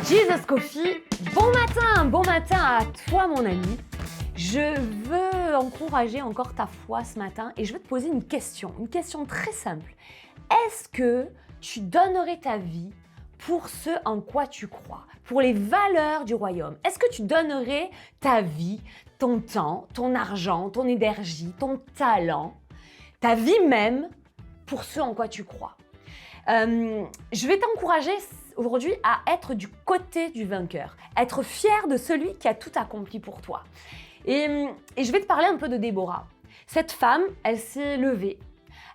Jesus Coffee, bon matin à toi mon ami. Je veux encourager encore ta foi ce matin et je veux te poser une question très simple. Est-ce que tu donnerais ta vie pour ce en quoi tu crois, pour les valeurs du royaume? Est-ce que tu donnerais ta vie, ton temps, ton argent, ton énergie, ton talent, ta vie même pour ce en quoi tu crois? Je vais t'encourager aujourd'hui à être du côté du vainqueur, être fier de celui qui a tout accompli pour toi. Et je vais te parler un peu de Déborah. Cette femme, elle s'est levée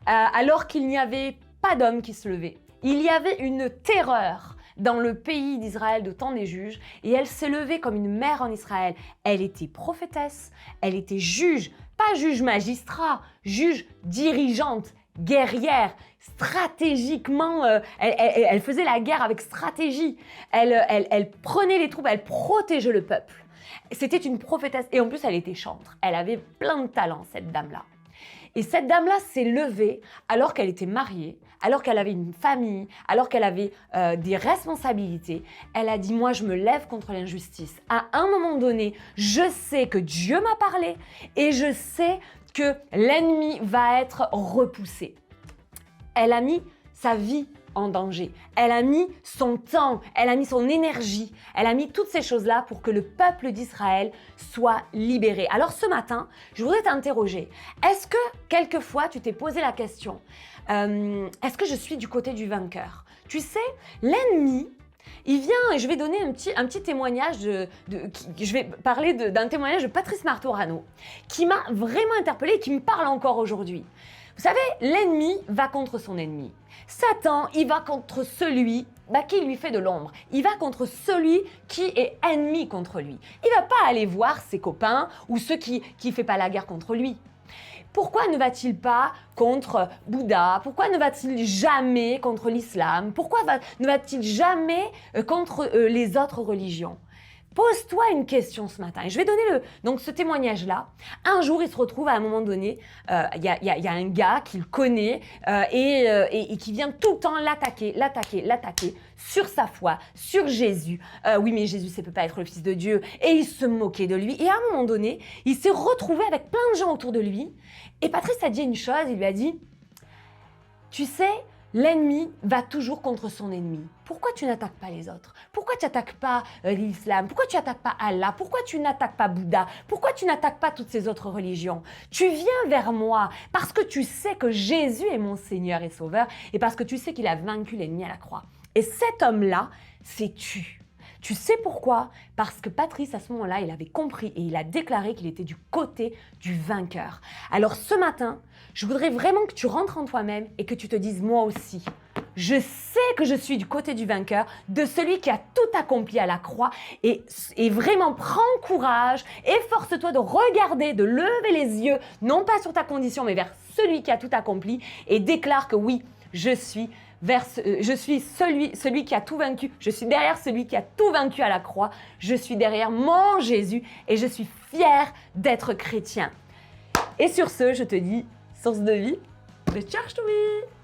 alors qu'il n'y avait pas d'homme qui se levait. Il y avait une terreur dans le pays d'Israël de temps des juges et elle s'est levée comme une mère en Israël. Elle était prophétesse, elle était juge, pas juge magistrat, juge dirigeante, guerrière, stratégiquement, elle faisait la guerre avec stratégie. Elle prenait les troupes, elle protégeait le peuple. C'était une prophétesse et en plus elle était chantre. Elle avait plein de talent cette dame-là. Et cette dame-là s'est levée alors qu'elle était mariée, alors qu'elle avait une famille, alors qu'elle avait des responsabilités. Elle a dit, moi je me lève contre l'injustice. À un moment donné, je sais que Dieu m'a parlé et je sais que l'ennemi va être repoussé. Elle a mis sa vie en danger. Elle a mis son temps, elle a mis son énergie, elle a mis toutes ces choses-là pour que le peuple d'Israël soit libéré. Alors ce matin, je voudrais t'interroger. Est-ce que quelquefois tu t'es posé la question, est-ce que je suis du côté du vainqueur? Tu sais, l'ennemi, il vient, et je vais donner un petit témoignage, je vais parler d'un témoignage de Patrice Martorano qui m'a vraiment interpellée et qui me parle encore aujourd'hui. Vous savez, l'ennemi va contre son ennemi. Satan, il va contre celui qui lui fait de l'ombre. Il va contre celui qui est ennemi contre lui. Il ne va pas aller voir ses copains ou ceux qui ne font pas la guerre contre lui. Pourquoi ne va-t-il pas contre Bouddha? Pourquoi ne va-t-il jamais contre l'islam? Pourquoi ne va-t-il jamais contre les autres religions? Pose-toi une question ce matin. Et je vais donner donc ce témoignage-là. Un jour, il se retrouve à un moment donné, il y a un gars qu'il connaît et qui vient tout le temps l'attaquer sur sa foi, sur Jésus. Oui, mais Jésus, ça ne peut pas être le Fils de Dieu. Et il se moquait de lui. Et à un moment donné, il s'est retrouvé avec plein de gens autour de lui. Et Patrice a dit une chose, il lui a dit, tu sais, l'ennemi va toujours contre son ennemi. Pourquoi tu n'attaques pas les autres? Pourquoi tu n'attaques pas l'islam? Pourquoi tu n'attaques pas Allah? Pourquoi tu n'attaques pas Bouddha? Pourquoi tu n'attaques pas toutes ces autres religions? Tu viens vers moi parce que tu sais que Jésus est mon Seigneur et Sauveur et parce que tu sais qu'il a vaincu l'ennemi à la croix. Et cet homme-là, c'est tu. Tu sais pourquoi? Parce que Patrice, à ce moment-là, il avait compris et il a déclaré qu'il était du côté du vainqueur. Alors ce matin, je voudrais vraiment que tu rentres en toi-même et que tu te dises, moi aussi, je sais que je suis du côté du vainqueur, de celui qui a tout accompli à la croix et vraiment prends courage, efforce-toi de regarder, de lever les yeux, non pas sur ta condition, mais vers celui qui a tout accompli et déclare que oui, je suis celui qui a tout vaincu. Je suis derrière celui qui a tout vaincu à la croix. Je suis derrière mon Jésus et je suis fière d'être chrétien. Et sur ce, je te dis, source de vie, de Church to Me.